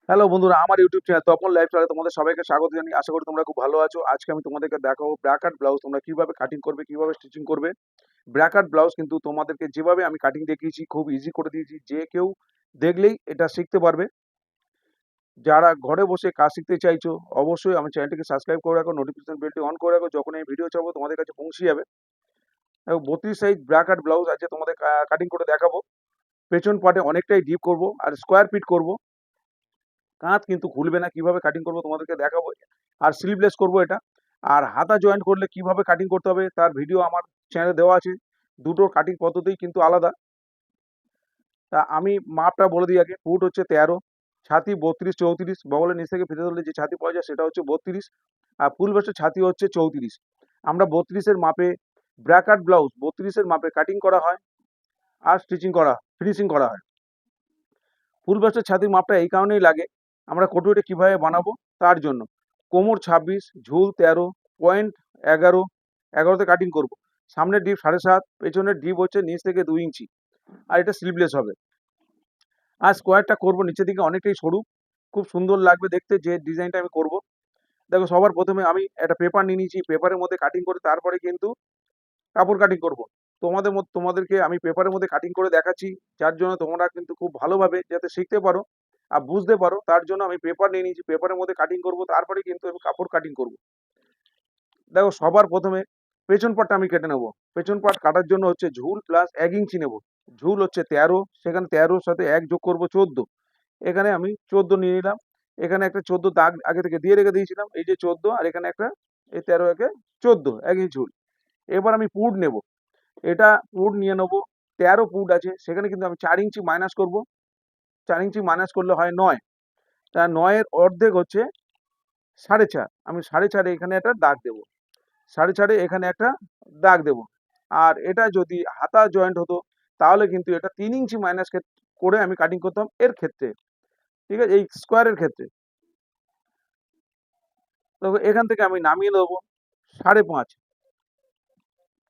Hello বন্ধুরা, আমার YouTube channel Tapan লাইফস্টাইলে তোমাদের সবাইকে স্বাগত জানাই। আশা করি তোমরা খুব ভালো আছো। আজকে আমি তোমাদেরকে দেখাবো ব্র্যাকেট ব্লাউজ তোমরা কিভাবে কাটিং করবে, কিভাবে স্টিচিং করবে। ব্র্যাকেট ব্লাউজ কিন্তু তোমাদেরকে যেভাবে আমি কাটিং দেখিয়েছি খুব ইজি করে দিয়েছি, যে কেউ দেখলেই এটা শিখতে পারবে। যারা ঘরে বসে কাজ শিখতে চাইছো অবশ্যই আমার চ্যানেলটিকে সাবস্ক্রাইব করে রাখো, নোটিফিকেশন বেলটি অন করে রাখো, যখন এই ভিডিও ছাড়বো তোমাদের কাছে পৌঁছে যাবে। এবং 32 সাইজ ব্র্যাকেট ব্লাউজ আজকে তোমাদের কাটিং করে দেখাবো। পেছন পার্টে অনেকটাই ডিপ করব আর স্কোয়ার ফিট করব। কাঁধ কিন্তু খুলবে না, কিভাবে কাটিং করবো তোমাদেরকে দেখাবো। আর স্লিভলেস করব এটা। আর হাতা জয়েন্ট করলে কিভাবে কাটিং করতে হবে তার ভিডিও আমার চ্যানেলে দেওয়া আছে। দুটো কাটিং পদ্ধতি কিন্তু আলাদা। তা আমি মাপটা বলে দিই আগে। ফুট হচ্ছে 13, ছাতি 32 34, বগলের নিচ থেকে ফিতে ধরলে যে ছাতি পাওয়া যায় সেটা হচ্ছে 32, আর ফুল বাস্টের ছাতি হচ্ছে 34। আমরা 32-এর মাপে ব্র্যাকেট ব্লাউজ 32-এর মাপে কাটিং করা হয় আর ফিনিশিং করা হয়। ফুল বাস্টের ছাতির মাপটা এই কারণেই লাগে, আমরা কটুইটা কিভাবে বানাবো তার জন্য। কোমর 26, ঝুল 13, পয়েন্ট 11, 11তে কাটিং করব। সামনের ডিপ 7.5, পেছনের ডিপ হচ্ছে নিচ থেকে 2 ইঞ্চি। আর এটা স্লিভলেস হবে। আর স্কোয়ারটা করব নিচের দিকে অনেকটাই সরু, খুব সুন্দর লাগবে দেখতে যে ডিজাইনটা আমি করব। দেখো, সবার প্রথমে আমি একটা পেপার নিয়ে নিয়েছি, পেপারের মধ্যে কাটিং করে তারপরে কিন্তু কাপড় কাটিং করব। তোমাদেরকে আমি পেপারের মধ্যে কাটিং করে দেখাচ্ছি, যার জন্য তোমরা কিন্তু খুব ভালোভাবে যাতে শিখতে পারো আর বুঝতে পারো, তার জন্য আমি পেপার নিয়ে নিয়েছি। পেপারের মধ্যে কাটিং করব, তারপরে কিন্তু আমি কাপড় কাটিং করব। দেখো, সবার প্রথমে পেছন পাটটা আমি কেটে নেব। পেছন পাট কাটার জন্য হচ্ছে ঝুল প্লাস 1 ইঞ্চি নেব। ঝুল হচ্ছে 13, সেখানে 13-র সাথে 1 যোগ করব 14। এখানে আমি 14 নিয়ে নিলাম। এখানে একটা 14 দাগ আগে থেকে দিয়ে রেখে দিয়েছিলাম, এই যে 14, আর এখানে একটা এই 13 একে 14, 1 ইঞ্চি ঝুল। এবার আমি পুট নেব। এটা পুট নিয়ে নেবো। 13 পুট আছে, সেখানে কিন্তু আমি 4 ইঞ্চি মাইনাস করব। 4 ইঞ্চি মাইনাস করলে হয় 9। তা 9-এর অর্ধেক হচ্ছে 4.5। আমি 4.5-এ এখানে একটা দাগ দেবো। 4.5-এ এখানে একটা দাগ দেবো। আর এটা যদি হাতা জয়েন্ট হতো তাহলে কিন্তু এটা 3 ইঞ্চি মাইনাস করে আমি কাটিং করতাম এর ক্ষেত্রে। ঠিক আছে, এই স্কোয়ারের ক্ষেত্রে। তো এখান থেকে আমি নামিয়ে দেবো 5.5।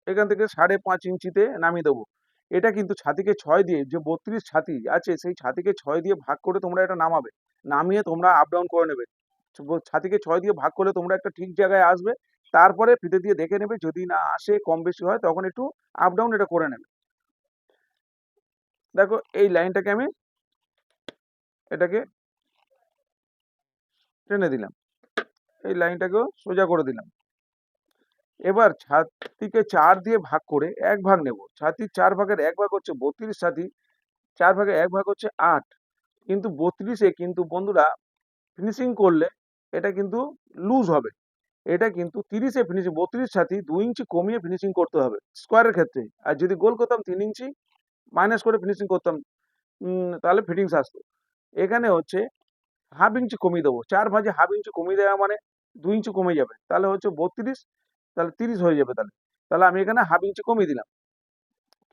এখান থেকে 5.5 ইঞ্চিতে নামিয়ে দেবো। এটা কিন্তু ছাতিকে 6 দিয়ে, যে 32 ছাতি আছে সেই ছাতিকে 6 দিয়ে ভাগ করে তোমরা এটা নামাবে। নামিয়ে তোমরা আপ ডাউন করে নেবে। ছাতিকে 6 দিয়ে ভাগ করলে তোমরা একটা ঠিক জায়গায় আসবে। তারপরে ফিতে দিয়ে দেখে নেবে, যদি না আসে কম বেশি হয় তখন একটু আপ ডাউন এটা করে নেবে। দেখো, এই লাইনটাকে আমি এটাকে টেনে দিলাম, এই লাইনটাকেও সোজা করে দিলাম। এবার ছাতিকে 4 দিয়ে ভাগ করে 1 ভাগ নেব। ছাতির 4 ভাগের 1 ভাগ হচ্ছে 32 ছাতি, 4 ভাগের 1 ভাগ হচ্ছে 8। কিন্তু 32-এ কিন্তু বন্ধুরা ফিনিশিং করলে এটা কিন্তু লুজ হবে। এটা কিন্তু 30-এ ফিনিশিং, 32 ছাতি 2 ইঞ্চি কমিয়ে ফিনিশিং করতে হবে স্কোয়ারের ক্ষেত্রে। আর যদি গোল করতাম 3 ইঞ্চি মাইনাস করে ফিনিশিং করতাম, তাহলে ফিটিংস আসতো। এখানে হচ্ছে হাফ ইঞ্চি কমিয়ে দেবো। 4 ভাঁজে হাফ ইঞ্চি কমিয়ে দেওয়া মানে 2 ইঞ্চি কমে যাবে, তাহলে হচ্ছে 32, তাহলে 30 হয়ে যাবে। তাহলে তাহলে আমি এখানে হাফ ইঞ্চি কমিয়ে দিলাম।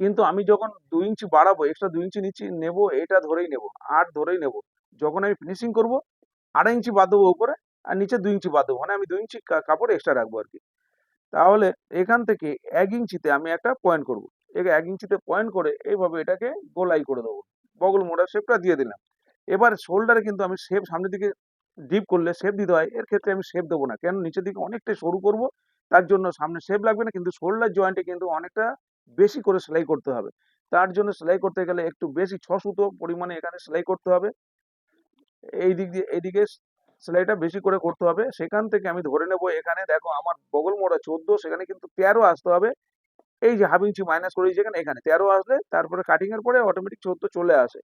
কিন্তু আমি যখন 2 ইঞ্চি বাড়াবো, এক্সট্রা 2 ইঞ্চি নিচে নেবো, এটা ধরেই নেবো, 8 ধরেই নেবো। যখন আমি ফিনিশিং করব 2.5 ইঞ্চি বাদ দেবো উপরে, আর নিচে 2 ইঞ্চি বাদ দেবো, মানে আমি 2 ইঞ্চি কাপড় এক্সট্রা রাখবো আর কি। তাহলে এখান থেকে 1 ইঞ্চিতে আমি একটা পয়েন্ট করব। 1 ইঞ্চিতে পয়েন্ট করে এইভাবে এটাকে গোলাই করে দেবো। বগল মোড়া শেপটা দিয়ে দিলাম। এবার শোল্ডারে কিন্তু আমি শেপ সামনের দিকে ডিপ করলে শেপ দিতে হয়, এর ক্ষেত্রে আমি শেপ দেবো না, কেন নিচের দিকে অনেকটাই সরু করব। তার জন্য সামনে শেপ লাগবে না, কিন্তু শোল্ডার জয়েন্টে কিন্তু অনেকটা বেশি করে সেলাই করতে হবে। তার জন্য সেলাই করতে গেলে একটু বেশি 6 সুতো পরিমাণে এখানে সেলাই করতে হবে। এই দিক দিয়ে এইদিকে সেলাইটা বেশি করে করতে হবে। সেখান থেকে আমি ধরে নেব, এখানে দেখো আমার বগল মোড়া 14, সেখানে কিন্তু 13 আসতে হবে। এই যে হাফ ইঞ্চি মাইনাস করেছি যেখানে, এখানে 13 আসলে তারপরে কাটিং এর পরে অটোমেটিক 14 চলে আসে।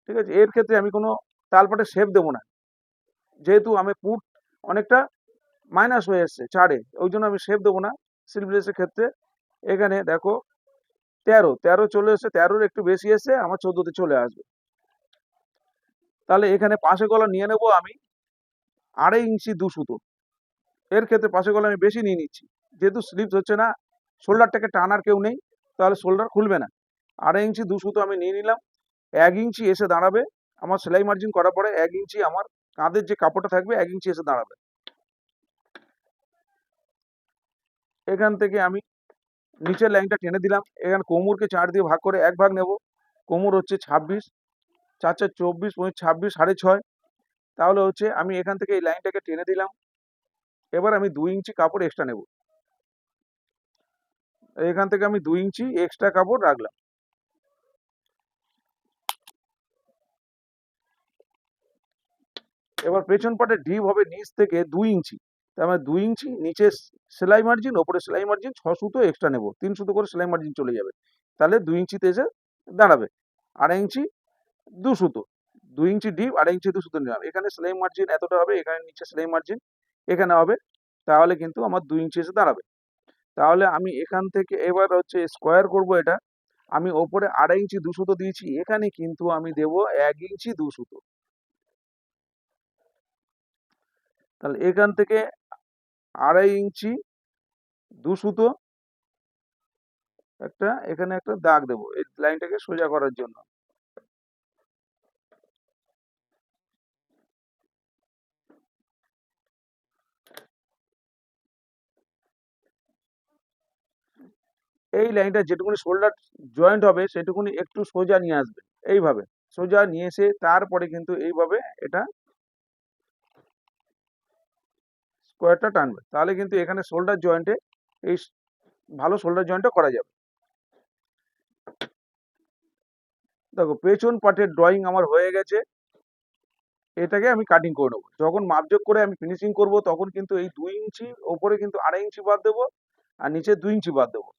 ঠিক আছে, এর ক্ষেত্রে আমি কোনো তালপাটে শেপ দেবো না, যেহেতু আমি পুট অনেকটা মাইনাস হয়ে এসছে 4-এ, ওই জন্য আমি শেপ দেবো না স্লিভলেসের ক্ষেত্রে। এখানে দেখো 13 চলে এসছে, 13-এর একটু বেশি এসছে, আমার 14-তে চলে আসবে। তাহলে এখানে পাশে গলা নিয়ে নেব আমি 2.5 ইঞ্চি 2 সুতো। এর ক্ষেত্রে পাশে গলা আমি বেশি নিয়ে নিচ্ছি, যেহেতু স্লিপস হচ্ছে না, শোল্ডারটাকে টানার কেউ নেই, তাহলে শোল্ডার খুলবে না। 2.5 ইঞ্চি 2 সুতো আমি নিয়ে নিলাম। 1 ইঞ্চি এসে দাঁড়াবে আমার সেলাই মার্জিন করার পরে, 1 ইঞ্চি আমার কাঁধের যে কাপড়টা থাকবে 1 ইঞ্চি এসে দাঁড়াবে। এখান থেকে আমি নিচের লাইনটা টেনে দিলাম। এখানে কোমরকে 4 দিয়ে ভাগ করে 1 ভাগ নেব। কোমর হচ্ছে 26, 4 4 24 25 26 6.5। তাহলে হচ্ছে আমি এখান থেকে এই লাইনটাকে টেনে দিলাম। এবার আমি 2 ইঞ্চি কাপড় এক্সট্রা নেব। এখান থেকে আমি 2 ইঞ্চি এক্সট্রা কাপড় রাখলাম। এবার পেছন পাটের ডিপ হবে নিচ থেকে 2 ইঞ্চি। তার মানে 2 ইঞ্চি নিচে সেলাই মার্জিন, ওপরে সেলাই মার্জিন 6 সুতো এক্সট্রা নেব। 3 সুতো করে সেলাই মার্জিন চলে যাবে। তাহলে 2 ইঞ্চিতে এসে দাঁড়াবে। 2.5 ইঞ্চি 2 সুতো। 2 ইঞ্চি ডিপ, 2.5 ইঞ্চি 2 সুতো নিলাম। এখানে সেলাই মার্জিন এতটা হবে, এখানে নিচে সেলাই মার্জিন এখানে হবে। তাহলে কিন্তু আমার 2 ইঞ্চি এসে দাঁড়াবে। তাহলে আমি এখান থেকে এবার হচ্ছে স্কোয়ার করব এটা। আমি ওপরে 2.5 ইঞ্চি 2 সুতো দিয়েছি, এখানে কিন্তু আমি দেব 1 ইঞ্চি 2 সুতো। তাহলে এখান থেকে 2.5 ইঞ্চি 2 সুতো এখানে একটা দাগ দেবো এই লাইনটাকে সোজা করার জন্য। এই লাইনটা যেটুকুনি শোল্ডার জয়েন্ট হবে সেটুকুনি একটু সোজা নিয়ে আসবে, এইভাবে সোজা নিয়ে এসে তারপরে কিন্তু এইভাবে এটা স্কোয়ারটা টানবে। তাহলে কিন্তু এখানে শোল্ডার জয়েন্টে এই ভালো শোল্ডার জয়েন্টটা করা যাবে। দেখো পেছন পার্টের ড্রয়িং আমার হয়ে গেছে। এটাকে আমি কাটিং করে নেবো। যখন মাপজোক করে আমি ফিনিশিং করব তখন কিন্তু এই 2 ইঞ্চি ওপরে কিন্তু 2.5 ইঞ্চি বাদ দেবো, আর নিচে 2 ইঞ্চি বাদ দেবো।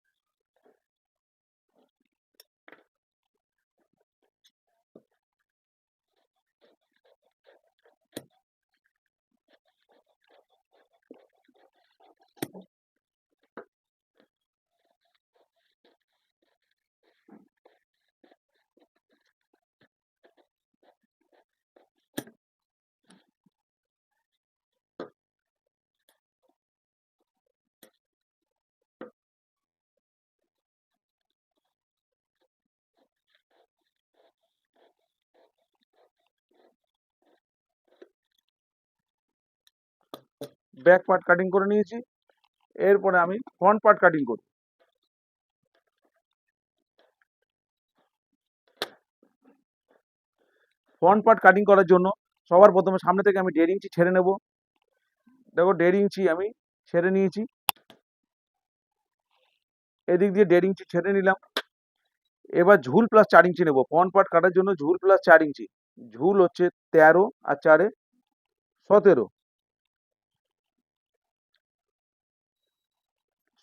ব্যাক পার্ট কাটিং করে নিয়েছি। এরপরে আমি ফ্রন্ট পার্ট কাটিং করব। ফ্রন্ট পার্ট কাটিং করার জন্য সবার প্রথমে সামনে থেকে আমি 1.5 ইঞ্চি ছেড়ে নেব। দেখো 1.5 ইঞ্চি আমি ছেড়ে নিয়েছি। এদিক দিয়ে 1.5 ইঞ্চি ছেড়ে নিলাম। এবার ঝুল প্লাস 4 ইঞ্চি নেব। ফ্রন্ট পার্ট কাটার জন্য ঝুল প্লাস 4 ইঞ্চি। ঝুল হচ্ছে 13 আর 4 17।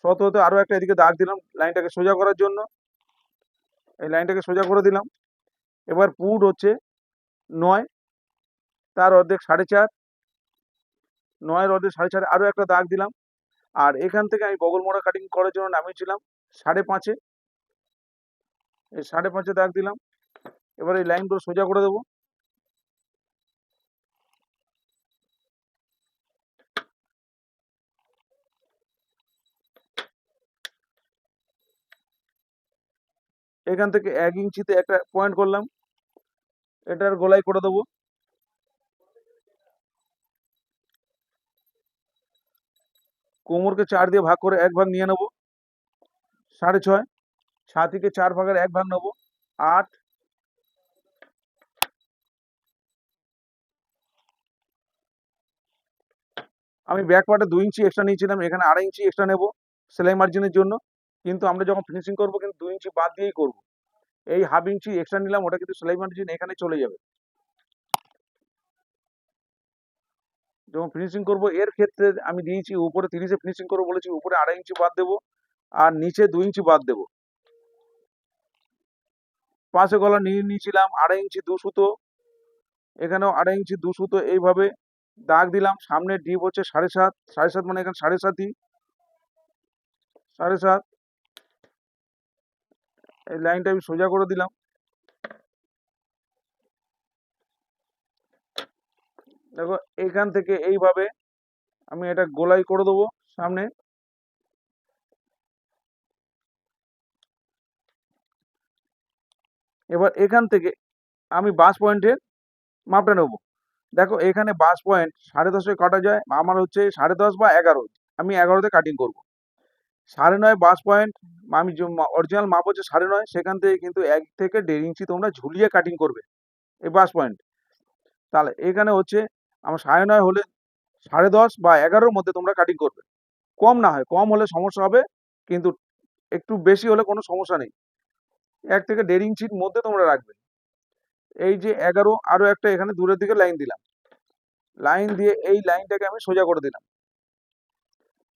17তে আরো একটা এদিকে দাগ দিলাম লাইনটাকে সোজা করার জন্য। এই লাইনটাকে সোজা করে দিলাম। এবার পুট হচ্ছে 9, তার অর্ধেক 4.5, 9-এর অর্ধেক 4.5 আরো একটা দাগ দিলাম। আর এখান থেকে আমি বগল মোড়া কাটিং করার জন্য নামিয়েছিলাম 5.5, এই 5.5 দাগ দিলাম। এবার এই লাইনগুলো সোজা করে দেবো। এখান থেকে 1 ইঞ্চিতে একটা পয়েন্ট করলাম, এটার গোলাই করে দেবো। কোমরকে 4 দিয়ে ভাগ করে 1 ভাগ নিয়ে নেবো, 6.5। ছাতিকে 4 ভাগের 1 ভাগ নেবো, 8। আমি ব্যাক পার্টে 2 ইঞ্চি এক্সট্রা নিয়েছিলাম, এখানে 2.5 ইঞ্চি এক্সট্রা নেবো সেলাই মার্জিনের জন্য। কিন্তু আমরা যখন ফিনিশিং করবো কিন্তু 2 ইঞ্চি বাদ দিয়েই করবো। এই 1/2 ইঞ্চি এক্সট্রা নিলাম, ওটা কিন্তু সেলাই মার্জিন এখানে চলে যাবে। যখন ফিনিশিং করবো এর ক্ষেত্রে আমি দিয়েছি উপরে 30-এ ফিনিশিং করবো বলেছি, উপরে 2.5 ইঞ্চি বাদ দেবো আর নিচে 2 ইঞ্চি বাদ দেবো। পাশে গলা নিয়ে নিয়েছিলাম 2.5 ইঞ্চি 2 সুতো, এখানেও 2.5 ইঞ্চি 2 সুতো এইভাবে দাগ দিলাম। সামনে ডিপ হচ্ছে 7.5, 7.5 মানে এখানে 7.5ই, 7.5। এই লাইনটা আমি সোজা করে দিলাম। দেখো এইখান থেকে এইভাবে আমি এটা গোলাই করে দেবো সামনে। এবার এখান থেকে আমি বাস পয়েন্টের মাপটা নেবো। দেখো এখানে বাস পয়েন্ট 10.5-এ কাটা যায়, আমার হচ্ছে 10.5 বা 11। আমি 11তে কাটিং করব। 9.5 বাস পয়েন্ট, আমি অরিজিনাল মাপ হচ্ছে 9.5, সেখান থেকে কিন্তু 1 থেকে 1.5 ইঞ্চি তোমরা ঝুলিয়ে কাটিং করবে। এই 5 পয়েন্ট। তাহলে এখানে হচ্ছে আমার 9.5 হলে 10.5 বা 11-র মধ্যে তোমরা কাটিং করবে। কম না হয়, কম হলে সমস্যা হবে, কিন্তু একটু বেশি হলে কোনো সমস্যা নেই। 1 থেকে 1.5 ইঞ্চির মধ্যে তোমরা রাখবে। এই যে 11 আরো একটা এখানে দূরের দিকে লাইন দিলাম। লাইন দিয়ে এই লাইনটাকে আমি সোজা করে দিলাম।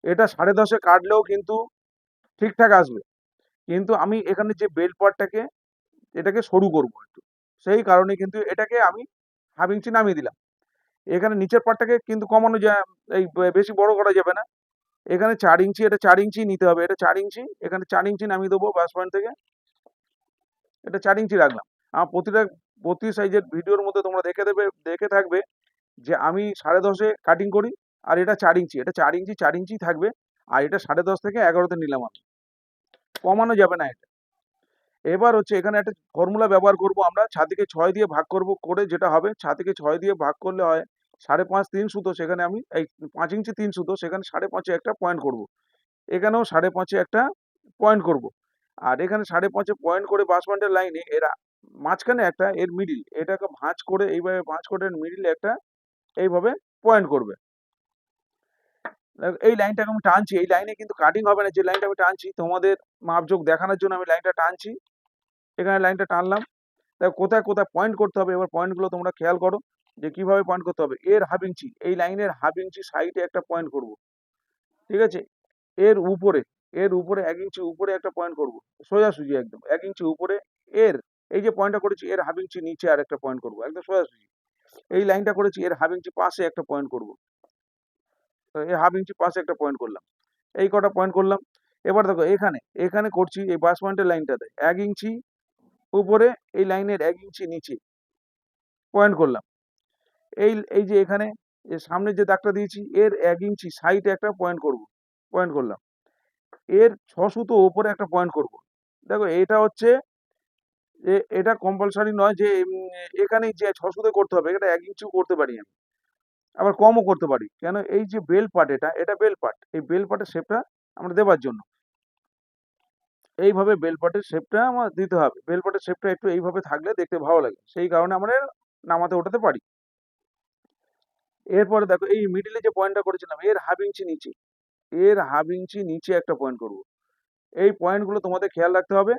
এটা 10.5 এ কাটলেও কিন্তু ঠিকঠাক আসবে। কিন্তু আমি এখানে যে বেল্ট পার্টটাকে এটাকে সরু করব একটু। সেই কারণে কিন্তু এটাকে আমি 1/2 ইঞ্চি নামিয়ে দিলাম। এখানে নিচের পার্টটাকে কিন্তু কমানো যায়, এই বেশি বড় করা যাবে না। এখানে 4 ইঞ্চি, এটা 4 ইঞ্চি নিতে হবে। এটা 4 ইঞ্চি, এখানে 4 ইঞ্চি নামিয়ে দেবো বাস পয়েন্ট থেকে। এটা 4 ইঞ্চি রাখলাম। আমার প্রতি সাইজের ভিডিওর মধ্যে তোমরা দেখে থাকবে যে আমি 10.5 এ কাটিং করি, আর এটা 4 ইঞ্চি। এটা 4 ইঞ্চি 4 ইঞ্চি থাকবে, আর এটা 10.5 থেকে 11 তে নিলাম আমি। কমানো যাবে না এটা। এবার হচ্ছে এখানে একটা ফর্মুলা ব্যবহার করব আমরা, 6 থেকে 6 দিয়ে ভাগ করব, করে যেটা হবে 6 থেকে 6 দিয়ে ভাগ করলে হয় 5.5 3 সুতো, সেখানে আমি এই 5 ইঞ্চি 3 সুতো, সেখানে 5.5 এ একটা পয়েন্ট করব। এখানেও 5.5 এ একটা পয়েন্ট করব। আর এখানে 5.5 এ পয়েন্ট করে বাস পয়েন্টের লাইনে এরা মাঝখানে একটা এর মিডল, এটাকে ভাঁজ করে এইভাবে ভাঁজ করে এর মিডলে একটা এইভাবে পয়েন্ট করবে। দেখো এই লাইনটাকে আমি টানছি, এই লাইনে কিন্তু কাটিং হবে না, যে লাইনটা আমি টানছি তোমাদের মাপজোক দেখানোর জন্য আমি লাইনটা টানছি। এখানে লাইনটা টানলাম। দেখো কোথায় কোথায় পয়েন্ট করতে হবে, এবার পয়েন্টগুলো তোমরা খেয়াল করো যে কিভাবে পয়েন্ট করতে হবে। এর 1/2 ইঞ্চি, এই লাইনের 1/2 ইঞ্চি সাইডে একটা পয়েন্ট করব, ঠিক আছে? এর উপরে, এর উপরে 1 ইঞ্চি উপরে একটা পয়েন্ট করব, সোজাসুজি একদম 1 ইঞ্চি উপরে। এর এই যে পয়েন্টটা করেছি এর 1/2 ইঞ্চি নিচে আর একটা পয়েন্ট করব, একদম সোজাসুজি। এই লাইনটা করেছি এর 1/2 ইঞ্চি পাশে একটা পয়েন্ট করব, তো এর 1/2 ইঞ্চি পাশে একটা পয়েন্ট করলাম। এই কটা পয়েন্ট করলাম। এবার দেখো এখানে, এখানে করছি এই বাস পয়েন্টের লাইনটাতে 1 ইঞ্চি উপরে, এই লাইনের 1 ইঞ্চি নিচে পয়েন্ট করলাম। এই যে এখানে সামনে যে দাগটা দিয়েছি এর 1 ইঞ্চি সাইডে একটা পয়েন্ট করব, পয়েন্ট করলাম। এর 6 সুতো উপরে একটা পয়েন্ট করব। দেখো এটা হচ্ছে এটা কম্পালসারি নয় যে এখানেই যে 6 সুতো করতে হবে, এটা 1 ইঞ্চিও করতে পারি আমি, আবার কমও করতে পারি। কেন, এই যে বেল পার্ট, এটা বেল পার্ট, এই বেল পার্টের শেপটা আমরা দেবার জন্য এইভাবে বেল পার্টের শেপটা আমার দিতে হবে। বেল পার্টের শেপটা একটু এইভাবে থাকলে দেখতে ভালো লাগে, সেই কারণে আমরা নামাতে ওঠাতে পারি। এরপরে দেখো এই মিডিলে যে পয়েন্টটা করেছিলাম এর 1/2 ইঞ্চি নিচে, এর 1/2 ইঞ্চি নিচে একটা পয়েন্ট করব। এই পয়েন্টগুলো তোমাদের খেয়াল রাখতে হবে।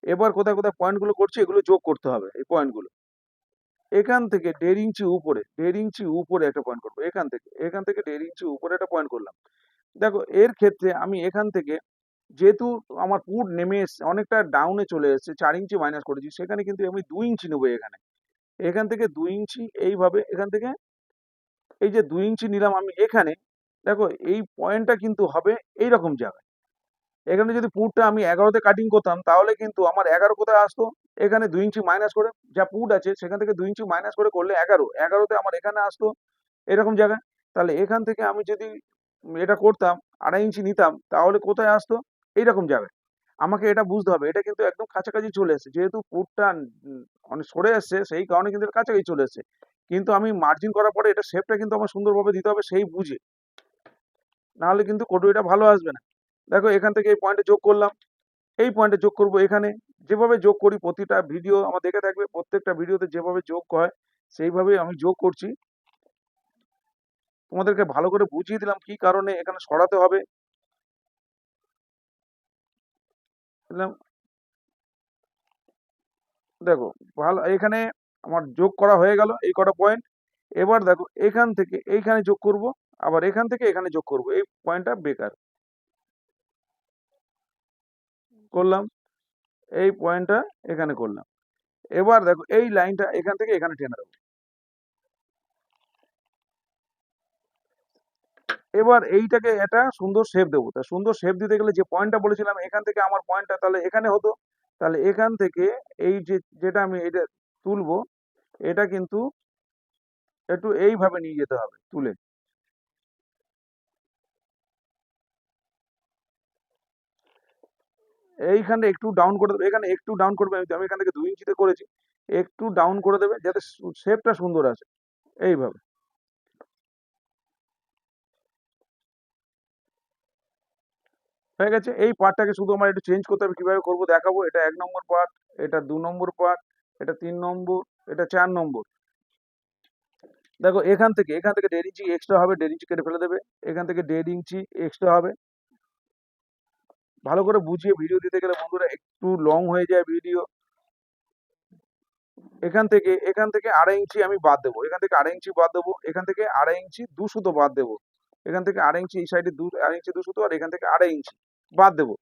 এবার কোথায় কোথায় পয়েন্টগুলো করছি এগুলো যোগ করতে হবে এই পয়েন্টগুলো। এখান থেকে 1.5 ইঞ্চি উপরে, 1.5 ইঞ্চি উপরে একটা পয়েন্ট করব। এখান থেকে 1.5 ইঞ্চি উপরে একটা পয়েন্ট করলাম। দেখো এর ক্ষেত্রে আমি এখান থেকে, যেহেতু আমার পুট নেমে এসছে অনেকটা ডাউনে চলে এসেছে, 4 ইঞ্চি মাইনাস করেছি, সেখানে কিন্তু আমি 2 ইঞ্চি নেবো এখানে। এখান থেকে 2 ইঞ্চি এইভাবে, এখান থেকে এই যে 2 ইঞ্চি নিলাম আমি এখানে। দেখো এই পয়েন্টটা কিন্তু হবে এইরকম জায়গায়। এখানে যদি পুটটা আমি 11 তে কাটিং করতাম তাহলে কিন্তু আমার 11 কোথায় আসতো, এখানে 2 ইঞ্চি মাইনাস করে যা পুট আছে সেখান থেকে 2 ইঞ্চি মাইনাস করে করলে 11, 11 তে আমার এখানে আসতো এরকম জায়গায়। তাহলে এখান থেকে আমি যদি এটা করতাম 2.5 ইঞ্চি নিতাম তাহলে কোথায় আসতো, এইরকম জায়গায়। আমাকে এটা বুঝতে হবে, এটা কিন্তু একদম কাছাকাছি চলে এসেছে, যেহেতু পুটটা অনেক সরে এসছে সেই কারণে কিন্তু এটা কাছাকাছি চলে এসছে। কিন্তু আমি মার্জিন করার পরে এটা শেপটা কিন্তু আমার সুন্দরভাবে দিতে হবে সেই বুঝে, নাহলে কিন্তু কটুরিটা ভালো আসবে না। দেখো এখান থেকে এই পয়েন্টে যোগ করলাম, এই পয়েন্টে যোগ করব এখানে। যেভাবে যোগ করি প্রতিটা ভিডিও আমার দেখে থাকবে, প্রত্যেকটা ভিডিওতে যেভাবে যোগ হয় সেইভাবেই আমি যোগ করছি। তোমাদেরকে ভালো করে বুঝিয়ে দিলাম কি কারণে এখানে সরাতে হবে। বুঝলাম? দেখো ভালো, এখানে আমার যোগ করা হয়ে গেল এই কটা পয়েন্ট। এবার দেখো এখান থেকে এইখানে যোগ করব, আবার এখান থেকে এখানে যোগ করব, এই পয়েন্টটা বেকার করলাম, এই পয়েন্টটা এখানে করলাম। এবার দেখো এই লাইনটা এখান থেকে এখানে টেনে দেবো। এবার এইটাকে একটা সুন্দর শেপ দেবো। তা সুন্দর শেপ দিতে গেলে যে পয়েন্টটা বলেছিলাম এখান থেকে আমার পয়েন্টটা তাহলে এখানে হতো, তাহলে এখান থেকে এই যে যেটা আমি এটা তুলবো, এটা কিন্তু একটু এইভাবে নিয়ে যেতে হবে তুলে। এইখানে একটু ডাউন করে দেবে, এখানে একটু ডাউন করবে, আমি এখান থেকে 2 ইঞ্চিতে করেছি, একটু ডাউন করে দেবে যাতে শেপটা সুন্দর আসে এইভাবে। হয়ে গেছে। এই পার্টটাকে শুধু আমার একটু চেঞ্জ করতে হবে, কিভাবে করবো দেখাবো। এটা 1 নম্বর পার্ট, এটা 2 নম্বর পার্ট, এটা 3 নম্বর, এটা 4 নম্বর। দেখো এখান থেকে 1.5 ইঞ্চি এক্সট্রা হবে, 1.5 ইঞ্চি কেটে ফেলে দেবে। এখান থেকে 1.5 ইঞ্চি এক্সট্রা হবে। ভালো করে বুঝিয়ে ভিডিও দিতে গেলে বন্ধুরা একটু লং হয়ে যায় ভিডিও। এখান থেকে 2.5 ইঞ্চি আমি বাদ দেবো, এখান থেকে 2.5 ইঞ্চি বাদ দেবো, এখান থেকে 2.5 ইঞ্চি 2 সুতো বাদ দেবো, এখান থেকে 2.5 ইঞ্চি এই সাইডে 2.5 ইঞ্চি 2 সুতো, আর এখান থেকে 2.5 ইঞ্চি বাদ দেবো।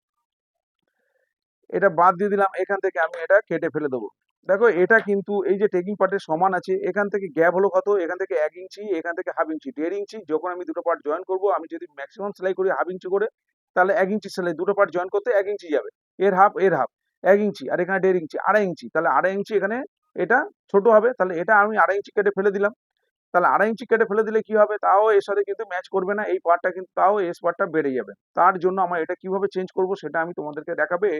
এটা বাদ দিয়ে দিলাম, এখান থেকে আমি এটা কেটে ফেলে দেবো। দেখো এটা কিন্তু এই যে টেকিং পার্টের সমান আছে, এখান থেকে গ্যাপ হলো কত, এখান থেকে 1 ইঞ্চি, এখান থেকে 1/2 ইঞ্চি, 1.5 ইঞ্চি। যখন আমি দুটো পার্ট জয়েন করব, আমি যদি ম্যাক্সিমাম সেলাই করি 1/2 ইঞ্চি করে, তাহলে 1 ইঞ্চি সেলাই, দুটো পার্ট জয়েন করতে 1 ইঞ্চি যাবে। এর হাফ 1 ইঞ্চি, আর এখানে 1.5 ইঞ্চি, 2.5 ইঞ্চি, তাহলে 2.5 ইঞ্চি এখানে এটা ছোট হবে, তাহলে এটা আমি 2.5 ইঞ্চি কেটে ফেলে দিলাম। তাহলে 2.5 ইঞ্চি কেটে ফেলে দিলে কি হবে, তাও এর সাথে কিন্তু ম্যাচ করবে না, এই পার্টটা কিন্তু তাও এস পার্টটা বেড়ে যাবে। তার জন্য আমার এটা কিভাবে চেঞ্জ করব সেটা আমি তোমাদেরকে দেখাবে।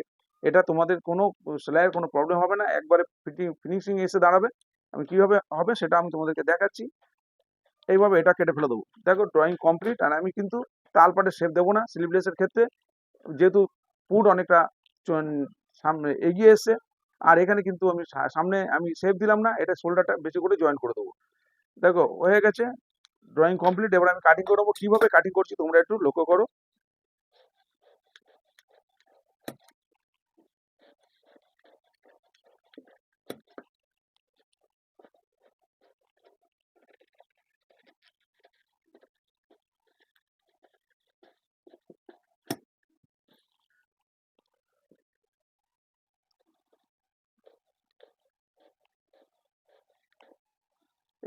এটা তোমাদের কোনো সেলাইয়ের কোনো প্রবলেম হবে না, একবারে ফিনিশিং এসে দাঁড়াবে। আমি কিভাবে হবে সেটা আমি তোমাদেরকে দেখাচ্ছি। এইভাবে এটা কেটে ফেলে দেবো। দেখো ড্রয়িং কমপ্লিট, আর আমি কিন্তু তাল পাটে শেপ দেবো না স্লিভলেসের ক্ষেত্রে, যেহেতু পুট অনেকটা সামনে এগিয়ে এসছে। আর এখানে কিন্তু আমি সামনে আমি শেপ দিলাম না, এটা শোল্ডারটা বেশি করে জয়েন করে দেবো। দেখো হয়ে গেছে ড্রয়িং কমপ্লিট। এবার আমি কাটিং করবো, কিভাবে কাটিং করছি তোমরা একটু লক্ষ্য করো।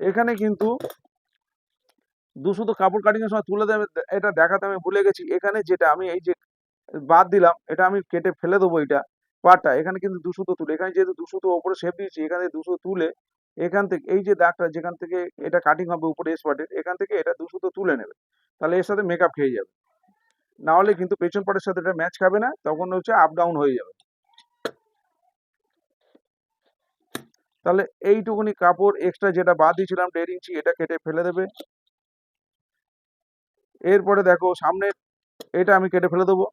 এখানে কিন্তু দুশুতো কাপড় কাটিং এর সময় তুলে দেবে, এটা দেখাতে আমি ভুলে গেছি। এখানে যেটা আমি এই যে বাদ দিলাম, এটা আমি কেটে ফেলে দেবো, এটা পাটটা এখানে কিন্তু দুশুতো তুলে, এখানে যেহেতু দুশুতো ওপরে শেপ দিয়েছি, এখানে দুশুতো তুলে এখান থেকে এই যে দাগটা যেখান থেকে এটা কাটিং হবে উপরে স্পটের, এখান থেকে এটা দুশুতো তুলে নেবে, তাহলে এর সাথে মেকআপ খেয়ে যাবে। না হলে কিন্তু পেছন পাটের সাথে এটা ম্যাচ খাবে না, তখন হচ্ছে আপ ডাউন হয়ে যাবে। তাহলে এইটুকুনি কাপড় এক্সট্রা যেটা বাদ দিয়েছিলাম 1.5 ইঞ্চি, এটা কেটে ফেলে দেবে। এরপরে দেখো সামনে এটা আমি কেটে ফেলে দেবো,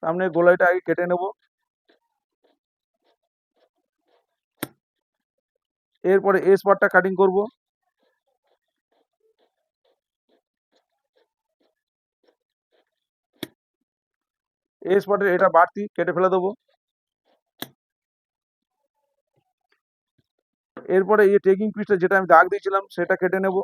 সামনে গোলাইটা আগে কেটে নেব। এরপরে এস পার্টটা কাটিং করব। এস পার্টের এটা বাড়তি কেটে ফেলে দেবো। এরপরে এই টেকিং পিসটা যেটা আমি দাগ দিয়েছিলাম সেটা কেটে নেব।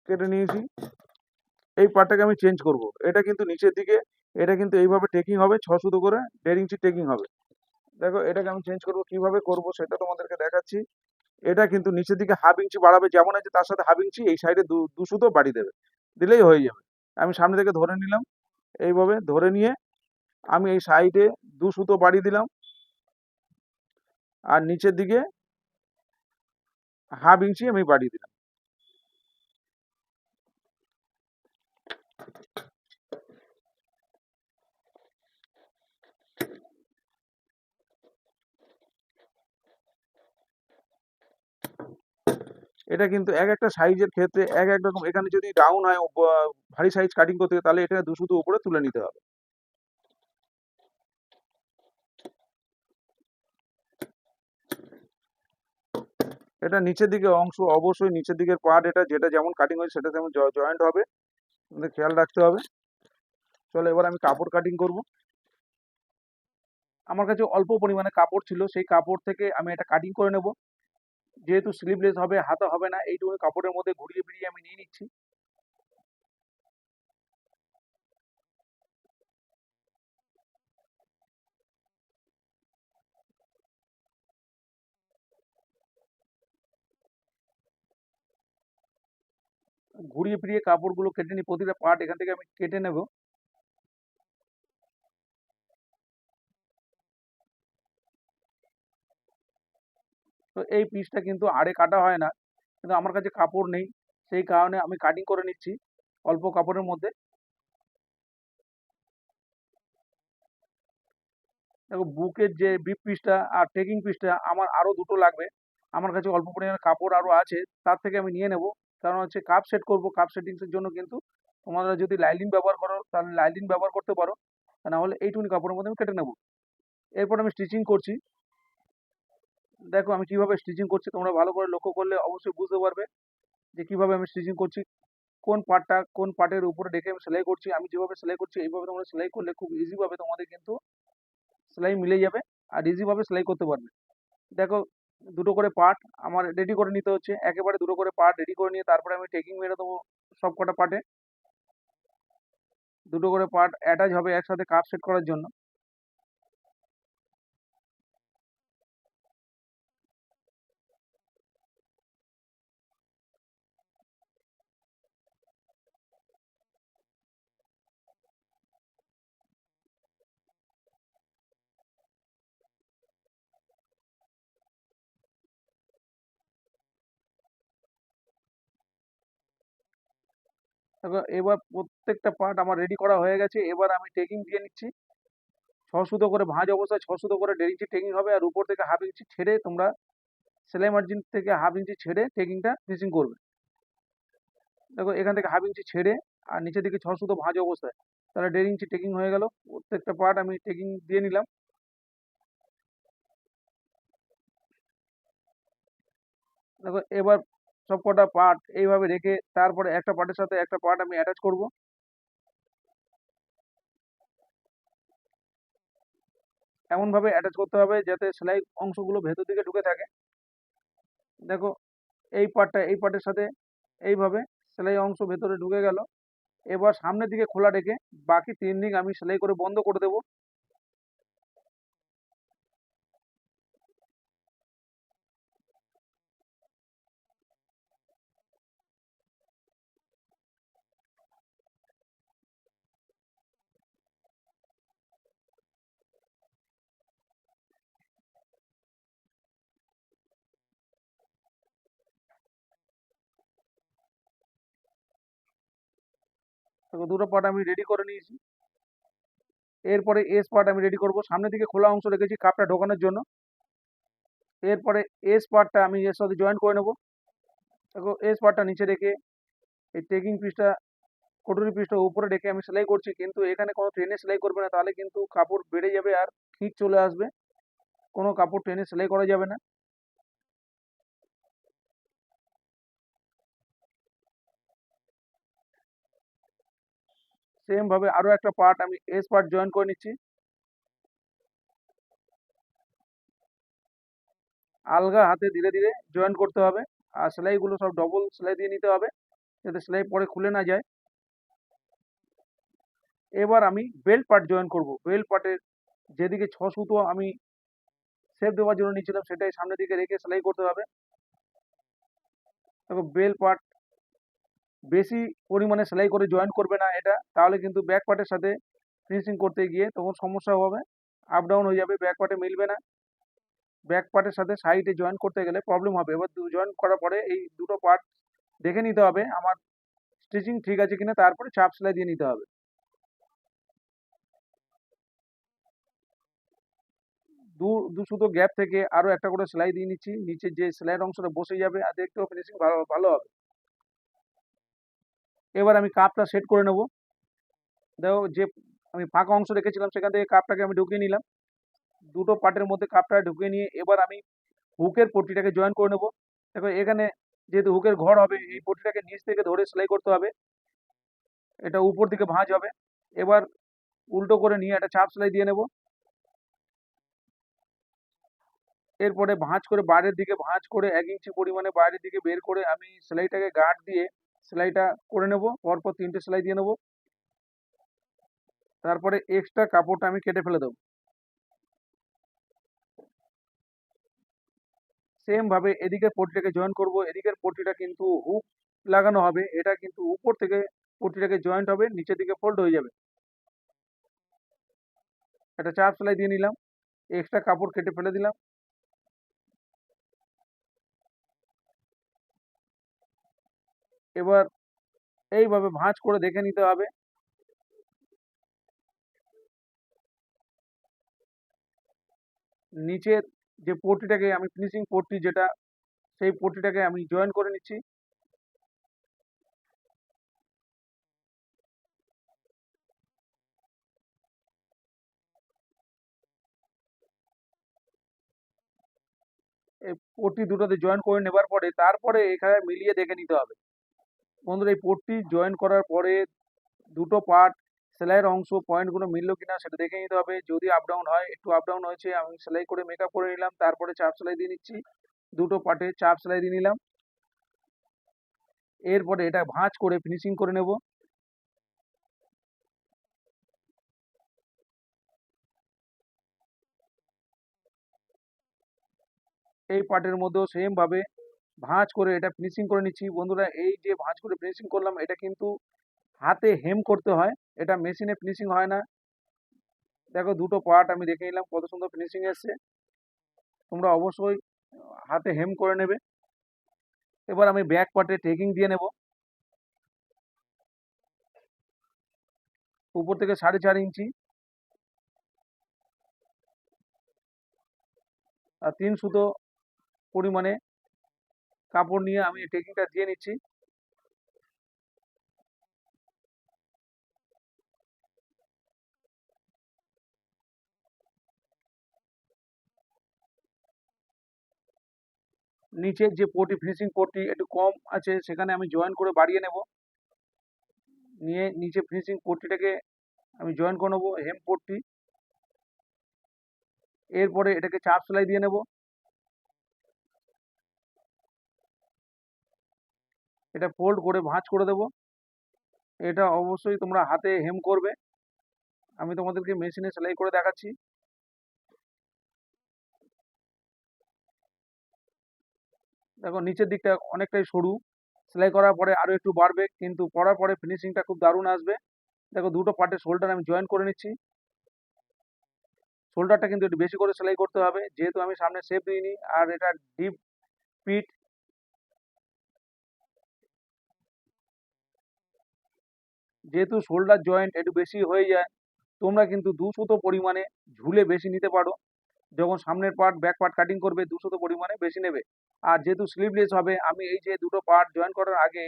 কেটে নিয়েছি। এই পার্টটাকে আমি চেঞ্জ করব, এটা কিন্তু নিচের দিকে, এটা কিন্তু এইভাবে টেকিং হবে 6 সুতো করে, 1.5 ইঞ্চি টেকিং হবে। দেখো এটাকে আমি চেঞ্জ করব, কিভাবে করব সেটা তোমাদেরকে দেখাচ্ছি। এটা কিন্তু নিচের দিকে 1/2 ইঞ্চি বাড়াবে, যেমন আছে তার সাথে 1/2 ইঞ্চি এই সাইডে দু সুতো বাড়িয়ে দেবে, দিলেই হয়ে যাবে। আমি সামনে থেকে ধরে নিলাম, এইভাবে ধরে নিয়ে আমি এই সাইডে 2 সুতো বাড়িয়ে দিলাম, আর নিচের দিকে 1/2 ইঞ্চি আমি বাড়িয়ে দিলাম। এটা কিন্তু এক একটা সাইজের ক্ষেত্রে এক এক রকম, এখানে যদি ডাউন হয় ভারী সাইজ কাটিং করতে হয়, তাহলে এটা 2 সুতো উপরে তুলে নিতে হবে। এটা নিচের দিকে অংশ, অবশ্যই নিচের দিকের পার্ট, এটা যেটা যেমন কাটিং হয়েছে সেটা তেমন জয়েন্ট হবে, আমাদের খেয়াল রাখতে হবে। চলো এবার আমি কাপড় কাটিং করব। আমার কাছে অল্প পরিমাণে কাপড় ছিল, সেই কাপড় থেকে আমি এটা কাটিং করে নেব। যেহেতু স্লিভলেস হবে, হাতা হবে না, এইটুকু কাপড়ের মধ্যে ঘুরিয়ে ফিরিয়ে আমি নিয়ে নিচ্ছি। ঘুরিয়ে ফিরিয়ে কাপড়গুলো কেটে নিই, প্রতিটা পার্ট এখান থেকে আমি কেটে নেব। তো এই পিসটা কিন্তু আড়ে কাটা হয় না, কিন্তু আমার কাছে কাপড় নেই, সেই কারণে আমি কাটিং করে নিচ্ছি অল্প কাপড়ের মধ্যে। দেখো বুকের যে বিপ পিসটা আর টেকিং পিসটা আমার আরো দুটো লাগবে, আমার কাছে অল্প পরিমাণে কাপড় আরও আছে, তার থেকে আমি নিয়ে নেব। কারণ হচ্ছে কাপ সেট করব, কাপ সেটিংসের জন্য কিন্তু তোমরা যদি লাইলিন ব্যবহার করো তাহলে লাইলিন ব্যবহার করতে পারো, তা না হলে এইটুকুনি কাপড়ের মধ্যে আমি কেটে নেব। এরপর আমি স্টিচিং করছি। দেখো আমি কিভাবে স্টিচিং করছি, তোমরা ভালো করে লক্ষ্য করলে অবশ্যই বুঝতে পারবে যে কিভাবে আমি স্টিচিং করছি, কোন পার্টটা কোন পার্টের উপরে রেখে আমি সেলাই করছি। আমি যেভাবে সেলাই করছি এইভাবে তোমরা সেলাই করলে খুব ইজি ভাবে তোমাদের কিন্তু সেলাই মিলে যাবে আর ইজি ভাবে সেলাই করতে পারবে। দেখো দুটো করে পার্ট আমার রেডি করে নিতে হচ্ছে, একেবারে দুটো করে পার্ট রেডি করে নিয়ে তারপরে আমি টেকিং মেরে দেবো সব কটা পার্টে। দুটো করে পার্ট অ্যাটাচ হবে একসাথে কাপ সেট করার জন্য। দেখো এবার প্রত্যেকটা পার্ট আমার রেডি করা হয়ে গেছে, এবার আমি টেকিং দিয়ে নিচ্ছি। 6 সুতো করে ভাঁজ অবস্থায় 6 সুতো করে 1.5 ইঞ্চি টেকিং হবে, আর উপর থেকে হাফ ইঞ্চি ছেড়ে তোমরা সেলাই মার্জিন থেকে হাফ ইঞ্চি ছেড়ে টেকিংটা ফিনিশিং করবে। দেখো এখান থেকে হাফ ইঞ্চি ছেড়ে আর নিচের দিকে 6 সুতো ভাঁজ অবস্থায়, তাহলে 1.5 ইঞ্চি টেকিং হয়ে গেল। প্রত্যেকটা পার্ট আমি টেকিং দিয়ে নিলাম। দেখো এবার সব কটা পার্ট এইভাবে রেখে তারপরে একটা পার্টের সাথে একটা পার্ট আমি অ্যাটাচ করব। এমন ভাবে অ্যাটাচ করতে হবে যাতে সেলাই অংশগুলো ভেতর দিকে ঢুকে থাকে। দেখো এই পার্টের সাথে এইভাবে সেলাই অংশ ভেতরে ঢুকে গেল। এবার সামনের দিকে খোলা রেখে বাকি 3 দিক আমি সেলাই করে বন্ধ করে দেবো। দেখো দুটো পার্ট আমি রেডি করে নিয়েছি। এরপরে এস পার্ট আমি রেডি করব, সামনের দিকে খোলা অংশ রেখেছি কাপটা ঢোকানোর জন্য। এরপরে এস পার্টটা আমি এর সাথে জয়েন করে নেব। দেখো এস পার্টটা নিচে রেখে এই টেকিং পিসটা কটুরি পিসটা উপরে রেখে আমি সেলাই করছি, কিন্তু এখানে কোনো টেনে সেলাই করবে না, তাহলে কিন্তু কাপড় বেড়ে যাবে আর খিঁচ চলে আসবে। কোনো কাপড় টেনে সেলাই করা যাবে না। সেম ভাবে আরো একটা পার্ট আমি এস পার্ট জয়েন করে নিচ্ছি। আলগা হাতে ধীরে ধীরে জয়েন করতে হবে, আর সেলাইগুলো সব ডবল সেলাই দিয়ে নিতে হবে যাতে সেলাই পরে খুলে না যায়। এবার আমি বেল্ট পার্ট জয়েন করব। বেল্ট পার্টের যেদিকে 6 সুতো আমি শেপ দেওয়ার জন্য নিয়েছিলাম সেটাই সামনের দিকে রেখে সেলাই করতে হবে। দেখো বেল্ট পার্ট বেশি পরিমাণে সেলাই করে জয়েন করবে না এটা, তাহলে কিন্তু ব্যাক পার্টের সাথে ফিনিশিং করতে গিয়ে তখন সমস্যা হবে, আপ ডাউন হয়ে যাবে, ব্যাক পার্টে মিলবে না। ব্যাক পার্টের সাথে সাইডে জয়েন করতে গেলে প্রবলেম হবে। এবার জয়েন করার পরে এই দুটো পার্ট দেখে নিতে হবে আমার স্টিচিং ঠিক আছে কিনা, তারপরে চাপ সেলাই দিয়ে নিতে হবে। দু দু সুতো গ্যাপ থেকে আরো একটা করে সেলাই দিয়ে নিচ্ছি, নিচে যে সেলাইয়ের অংশটা বসে যাবে আর দেখতেও ফিনিশিং ভালো ভালো হবে। এবার আমি কাপটা সেট করে নেব। দেখো যে আমি ফাঁকা অংশ রেখেছিলাম সেখান থেকে কাপটাকে আমি ঢুকিয়ে নিলাম। দুটো পার্টের মধ্যে কাপটা ঢুকিয়ে নিয়ে এবার আমি হুকের পট্টিটাকে জয়েন করে নেব। দেখো এখানে যেহেতু হুকের ঘর হবে, এই পট্টিটাকে নিচ থেকে ধরে সেলাই করতে হবে, এটা উপর দিকে ভাঁজ হবে। এবার উল্টো করে নিয়ে একটা চাপ সেলাই দিয়ে নেব। এরপরে ভাঁজ করে বাইরের দিকে ভাঁজ করে 1 ইঞ্চি পরিমাণে বাইরের দিকে বের করে আমি সেলাইটাকে গার্ড দিয়ে সেলাইটা করে নেব। পরপর 3টে সেলাই দিয়ে নেব, তারপরে এক্সট্রা কাপড়টা আমি কেটে ফেলে দেবো। সেম ভাবে এদিকের পট্টিটাকে জয়েন করব। এদিকের পট্টিটা কিন্তু হুক লাগানো হবে, এটা কিন্তু উপর থেকে পট্টিটাকে জয়েন্ট হবে, নিচের দিকে ফোল্ড হয়ে যাবে। একটা চাপ সেলাই দিয়ে নিলাম, এক্সট্রা কাপড় কেটে ফেলে দিলাম। এবার এইভাবে ভাঁজ করে দেখে নিতে হবে নিচের যে পট্টিটাকে আমি ফিনিশিং পট্টি যেটা সেই পট্টিটাকে আমি জয়েন করে নিচ্ছি। এই পট্টি দুটোতে জয়েন করে নেবার পরে তারপরে এখানে মিলিয়ে দেখে নিতে হবে। বন্ধুরা, এই পট্টি জয়েন করার পরে দুটো পার্ট সেলাইয়ের অংশ পয়েন্টগুলো মিললো কিনা সেটা দেখে নিতে হবে। যদি আপ ডাউন হয়, একটু আপ ডাউন হয়েছে, আমি সেলাই করে মেকআপ করে নিলাম, তারপরে চাপ সেলাই দিয়ে নিচ্ছি। দুটো পার্টে চাপ সেলাই দিয়ে নিলাম। এরপরে এটা ভাঁজ করে ফিনিশিং করে নেব। এই পার্টের মধ্যেও সেম ভাবে ভাঁজ করে এটা ফিনিশিং করে নিচ্ছি। বন্ধুরা, এই যে ভাঁজ করে ফিনিশিং করলাম, এটা কিন্তু হাতে হেম করতে হয়, এটা মেশিনে ফিনিশিং হয় না। দেখো, দুটো পার্ট আমি দেখে নিলাম কত সুন্দর ফিনিশিং এসছে। তোমরা অবশ্যই হাতে হেম করে নেবে। এবার আমি ব্যাক পার্টে টেকিং দিয়ে নেব। উপর থেকে 4.5 ইঞ্চি আর 3 সুতো পরিমাণে কাপড় নিয়ে আমি টেকিংটা দিয়ে নিচ্ছি। নিচের যে পটি, ফিনিশিং পটি একটু কম আছে, সেখানে আমি জয়েন করে বাড়িয়ে নেব। নিয়ে নিচে ফিনিশিং পট্টিটাকে আমি জয়েন করে নেবো হেম পট্টি। এরপরে এটাকে চাপ সেলাই দিয়ে নেব। এটা ফোল্ড করে ভাঁজ করে দেব। এটা অবশ্যই তোমরা হাতে হেম করবে, আমি তোমাদেরকে মেশিনে সেলাই করে দেখাচ্ছি। দেখো, নিচের দিকটা অনেকটাই সরু, সেলাই করার পরে আরো একটু বাড়বে, কিন্তু পরার পরে ফিনিশিংটা খুব দারুণ আসবে। দেখো, দুটো পার্টের শোল্ডার আমি জয়েন করে নিচ্ছি। শোল্ডারটা কিন্তু একটু বেশি করে সেলাই করতে হবে, যেহেতু আমি সামনে শেপ দিইনি আর এটা ডিপ পিট। যেহেতু শোল্ডার জয়েন্ট একটু বেশি হয়ে যায়, তোমরা কিন্তু 2 সুতো পরিমাণে ঝুলে বেশি নিতে পারো। যখন সামনের পার্ট ব্যাক পার্ট কাটিং করবে 2 সুতো পরিমাণে বেশি নেবে। আর যেহেতু স্লিভলেস হবে, আমি এই যে দুটো পার্ট জয়েন করার আগে,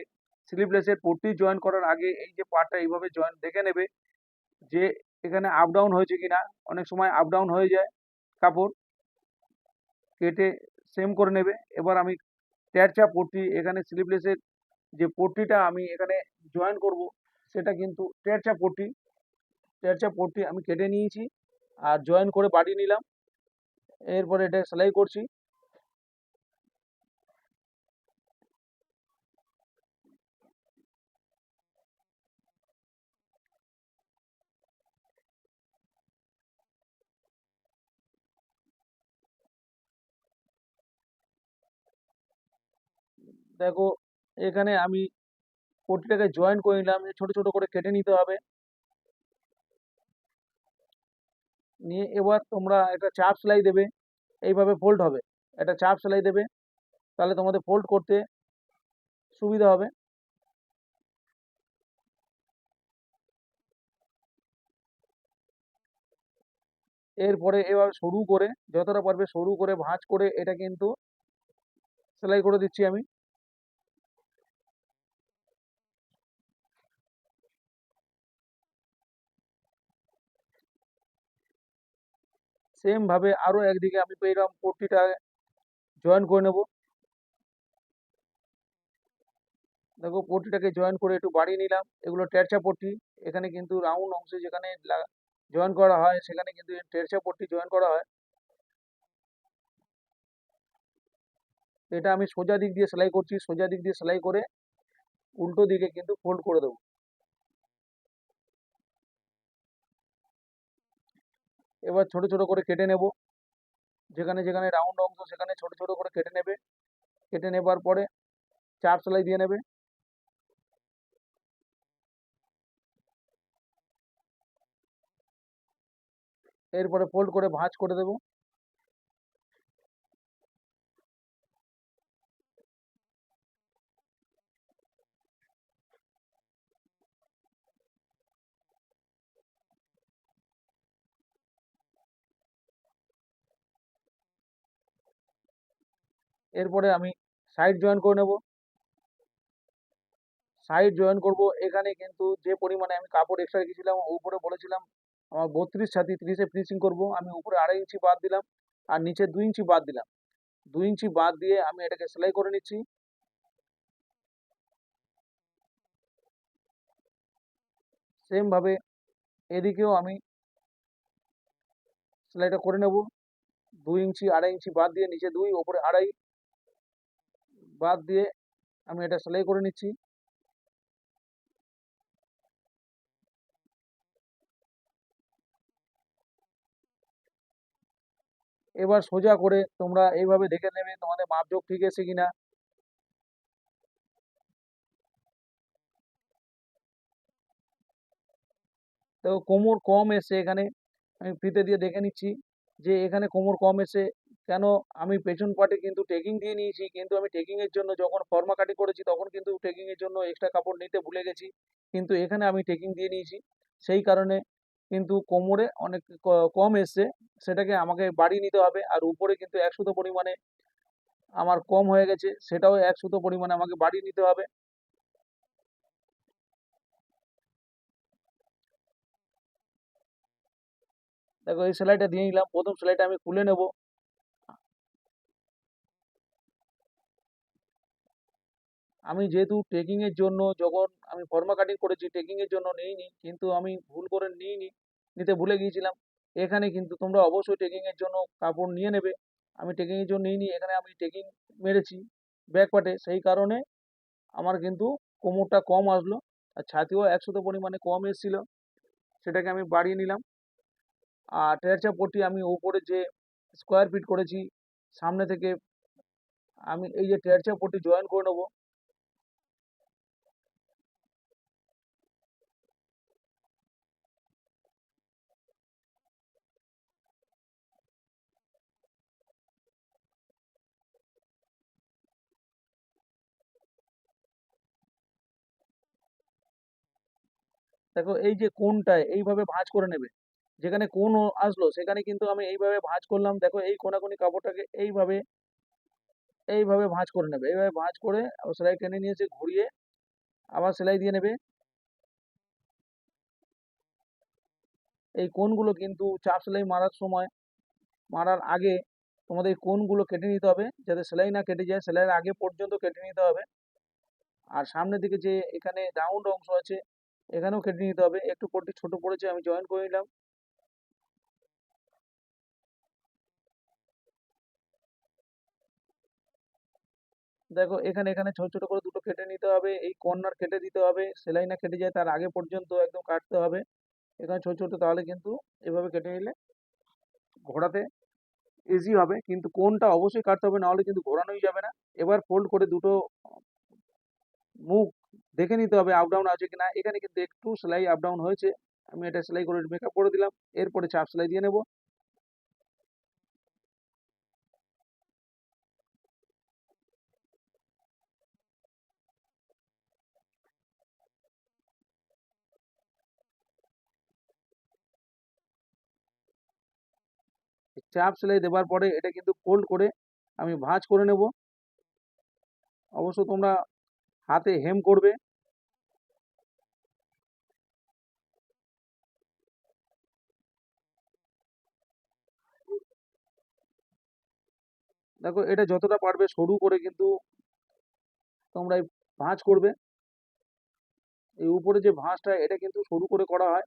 স্লিভলেসের পট্টি জয়েন করার আগে এই যে পার্টটা এইভাবে জয়েন দেখে নেবে যে এখানে আপ ডাউন হয়েছে কিনা। অনেক সময় আপ ডাউন হয়ে যায়, কাপড় কেটে সেম করে নেবে। এবার আমি তেরচা পট্টি, এখানে স্লিভলেসের যে পট্টিটা আমি এখানে জয়েন করব, সেটা কিন্তু তেরচা পট্টি। তেরচা পট্টি আমি কেটে নিয়েছি আর জয়েন করে বাড়িয়ে নিলাম। এরপরে এটা সেলাই করছি। দেখো, এখানে আমি পট্টিটাকে জয়েন করে নিলাম, ছোট ছোট করে কেটে নিতে হবে। নিয়ে এবার তোমরা একটা চাপ সেলাই দেবে, এইভাবে ফোল্ড হবে, একটা চাপ সেলাই দেবে, তাহলে তোমাদের ফোল্ড করতে সুবিধা হবে। এরপরে এবার সরু করে, যতটা পারবে সরু করে ভাঁজ করে এটা কিন্তু সেলাই করে দিচ্ছি আমি। সেম ভাবে আরো একদিকে আমি এরকম পট্টিটা জয়েন করে নেব। দেখো, পট্টিটাকে জয়েন করে একটু বাড়িয়ে নিলাম। এগুলো তেরচা পট্টি, এখানে কিন্তু রাউন্ড অংশে যেখানে জয়েন করা হয় সেখানে কিন্তু তেরচা পট্টি জয়েন করা হয়। এটা আমি সোজা দিক দিয়ে সেলাই করছি, সোজা দিক দিয়ে সেলাই করে উল্টো দিকে কিন্তু ফোল্ড করে দেবো। এবার ছোট ছোট করে কেটে নেব, যেখানে যেখানে রাউন্ড অংশ সেখানে ছোট ছোট করে কেটে নেবে। কেটে নেবার পরে চাপ সেলাই দিয়ে নেবে। এরপরে ফোল্ড করে ভাঁজ করে দেবো। এরপরে আমি সাইড জয়েন করে নেব। সাইড জয়েন করব, এখানে কিন্তু যে পরিমাণে আমি কাপড় এক্সট্রা রেখেছিলাম, উপরে বলেছিলাম আমার 32 30 ফিনিশিং করব, আমি উপরে 2.5 ইঞ্চি বাদ দিলাম আর নিচে 2 ইঞ্চি বাদ দিলাম। 2 ইঞ্চি বাদ দিয়ে আমি এটাকে সেলাই করে নিচ্ছি। সেম ভাবে এদিকেও আমি সেলাইটা করে নেব। 2 ইঞ্চি 2.5 ইঞ্চি বাদ দিয়ে নিচে 2, ওপরে 2.5 বাদ দিয়ে আমি এটা সেলাই করে নিচ্ছি। এবার সোজা করে তোমরা এইভাবে দেখে নেবে তোমাদের মাপজোক ঠিক আছে কিনা। তো কোমর কম এসে এখানে আমি ফিতে দিয়ে দেখে নিচ্ছি যে এখানে কোমর কম এসে কেন। আমি পেছন পাটে কিন্তু টেকিং দিয়ে নিয়েছি, কিন্তু আমি টেকিং এর জন্য যখন ফর্মা কাটিং করেছি তখন কিন্তু টেকিং এর জন্য এক্সট্রা কাপড় নিতে ভুলে গেছি, কিন্তু এখানে আমি টেকিং দিয়ে নিয়েছি। সেই কারণে কিন্তু কোমরে অনেক কম এসছে, সেটাকে আমাকে বাড়িয়ে নিতে হবে। আর উপরে কিন্তু 1 সুতো পরিমাণে আমার কম হয়ে গেছে, সেটাও 1 সুতো পরিমাণে আমাকে বাড়িয়ে নিতে হবে। দেখো এই সেলাইটা দিয়ে নিলাম, প্রথম সেলাইটা আমি খুলে নেব। আমি যেহেতু ট্রেকিং এর জন্য যখন আমি ফর্মা কাটিং করেছি ট্রেকিং এর জন্য নিইনি, কিন্তু আমি ভুল করে নিতে ভুলে গিয়েছিলাম। এখানে কিন্তু তোমরা অবশ্যই ট্রেকিং এর জন্য কাপড় নিয়ে নেবে। আমি ট্রেকিং এর জন্য নিইনি, এখানে আমি ট্রেকিং মেরেছি ব্যাক পার্টে, সেই কারণে আমার কিন্তু কোমরটা কম আসলো আর ছাতিও 100 পরিমাণে কম এসেছিল, সেটাকে আমি বাড়িয়ে নিলাম। আর ট্রেয়ার পট্টি আমি উপরে যে স্কোয়ার ফিট করেছি সামনে থেকে, আমি এই যে ট্রেয়ার পট্টি জয়েন করে নেবো। দেখো এই যে কোণটায় এইভাবে ভাঁজ করে নেবে, যেখানে কোণ আসলো সেখানে কিন্তু আমি এইভাবে ভাঁজ করলাম। দেখো এই কোনাকুনি কাপড়টাকে এইভাবে এইভাবে ভাঁজ করে নেবে, এইভাবে ভাঁজ করে আবার সেলাই টেনে নিয়ে এসে ঘুরিয়ে আবার সেলাই দিয়ে নেবে। এই কোণগুলো কিন্তু চাপ সেলাই মারার সময়, মারার আগে তোমাদের এই কোণগুলো কেটে নিতে হবে, যাতে সেলাই না কেটে যায়, সেলাইয়ের আগে পর্যন্ত কেটে নিতে হবে। আর সামনের দিকে যে এখানে রাউন্ড অংশ আছে এখানেও কেটে নিতে হবে। একটু পট্টি ছোট পড়েছে, আমি জয়েন করে নিলাম। দেখো এখানে এখানে ছোট ছোট করে দুটো কেটে নিতে হবে, এই কর্নার কেটে দিতে হবে, সেলাই না কেটে যায় তার আগে পর্যন্ত একদম কাটতে হবে। এখানে ছোট ছোট, তাহলে কিন্তু এভাবে কেটে নিলে ঘোরাতে ইজি হবে, কিন্তু কোনটা অবশ্যই কাটতে হবে, না হলে কিন্তু ঘোরানোই যাবে না। এবার ফোল্ড করে দুটো মুখ দেখে নিতে হবে আপ ডাউন আছে কিনা, এখানে কিন্তু একটু সেলাই আপ ডাউন হয়েছে, আমি এটা সেলাই করে মেকআপ করে দিলাম। এরপরে চাপ সেলাই দিয়ে নেব। চাপ সেলাই দেওয়ার পরে এটা কিন্তু ফোল্ড করে আমি ভাঁজ করে নেব। অবশ্য তোমরা হাতে হেম করবে। দেখো এটা যতটা পারবে সরু করে কিন্তু তোমরা এই ভাঁজ করবে। এই উপরে যে ভাঁজটা এটা কিন্তু সরু করে করা হয়।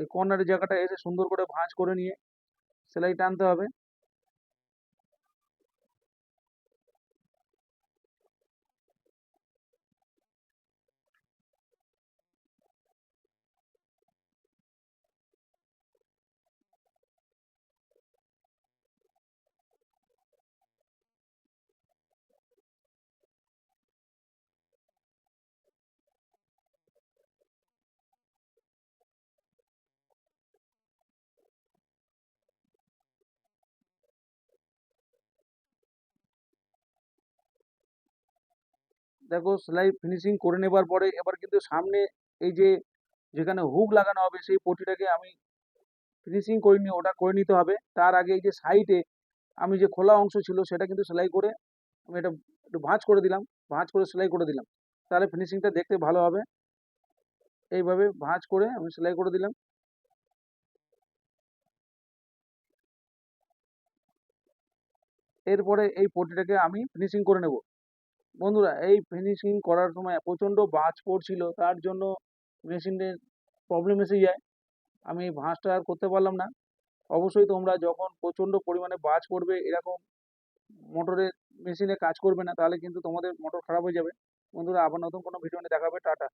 এই কর্নারের জায়গাটা এসে সুন্দর করে ভাঁজ করে নিয়ে সেলাই টানতে হবে। দেখো সেলাই ফিনিশিং করে নেবার পরে এবার কিন্তু সামনে এই যে যেখানে হুক লাগানো হবে সেই পটিটাকে আমি ফিনিশিং করিনি, ওটা করে নিতে হবে। তার আগে এই যে সাইডে আমি যে খোলা অংশ ছিল সেটা কিন্তু সেলাই করে আমি এটা একটু ভাঁজ করে দিলাম, ভাঁজ করে সেলাই করে দিলাম, তাহলে ফিনিশিংটা দেখতে ভালো হবে। এইভাবে ভাঁজ করে আমি সেলাই করে দিলাম। এরপরে এই পটিটাকে আমি ফিনিশিং করে নেব। বন্ধুরা, এই ফিনিশিং করার সময় প্রচণ্ড বাজ পড়ছিল, তার জন্য মেশিনের প্রবলেম এসে যায়, আমি ভাঁজটা আর করতে পারলাম না। অবশ্যই তোমরা যখন প্রচণ্ড পরিমাণে বাজ পড়বে এরকম মোটরে মেশিনে কাজ করবে না, তাহলে কিন্তু তোমাদের মোটর খারাপ হয়ে যাবে। বন্ধুরা, আবার নতুন কোনো ভিডিও নিয়ে দেখা হবে। টাটা।